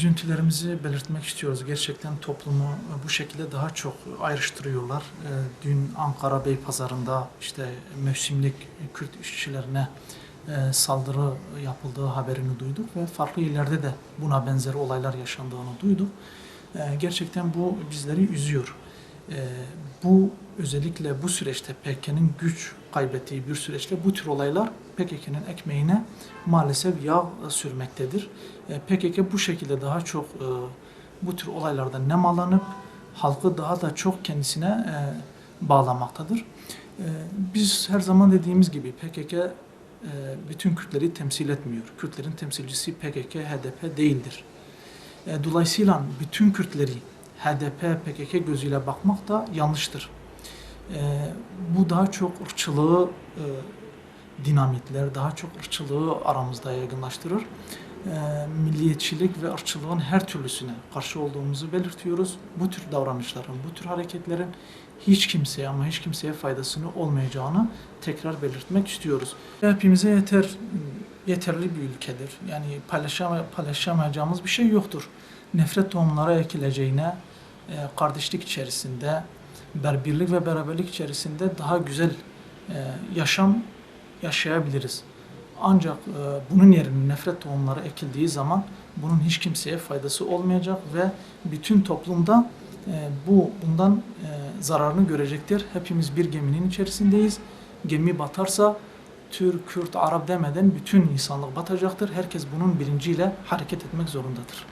Üzüntülerimizi belirtmek istiyoruz. Gerçekten toplumu bu şekilde daha çok ayrıştırıyorlar. Dün Ankara Beypazarı'nda işte mevsimlik Kürt işçilerine saldırı yapıldığı haberini duyduk ve farklı illerde de buna benzer olaylar yaşandığını duyduk. Gerçekten bu bizleri üzüyor. Bu özellikle bu süreçte PKK'nın güç kaybettiği bir süreçte bu tür olaylar PKK'nın ekmeğine maalesef yağ sürmektedir. PKK bu şekilde daha çok bu tür olaylardan nemalanıp halkı daha da çok kendisine bağlamaktadır. Biz her zaman dediğimiz gibi PKK bütün Kürtleri temsil etmiyor. Kürtlerin temsilcisi PKK, HDP değildir. Dolayısıyla bütün Kürtleri HDP, PKK gözüyle bakmak da yanlıştır. Bu daha çok ırkçılığı dinamitler, daha çok ırkçılığı aramızda yaygınlaştırır. Milliyetçilik ve ırkçılığın her türlüsüne karşı olduğumuzu belirtiyoruz. Bu tür davranışların, bu tür hareketlerin hiç kimseye ama hiç kimseye faydasını olmayacağını tekrar belirtmek istiyoruz. Hepimize yeterli bir ülkedir. Yani paylaşamayacağımız bir şey yoktur. Nefret tohumları ekileceğine, kardeşlik içerisinde, birlik ve beraberlik içerisinde daha güzel yaşam yaşayabiliriz. Ancak bunun yerine nefret tohumları ekildiği zaman bunun hiç kimseye faydası olmayacak ve bütün toplumda bundan zararını görecektir. Hepimiz bir geminin içerisindeyiz. Gemi batarsa Türk, Kürt, Arap demeden bütün insanlık batacaktır. Herkes bunun bilinciyle hareket etmek zorundadır.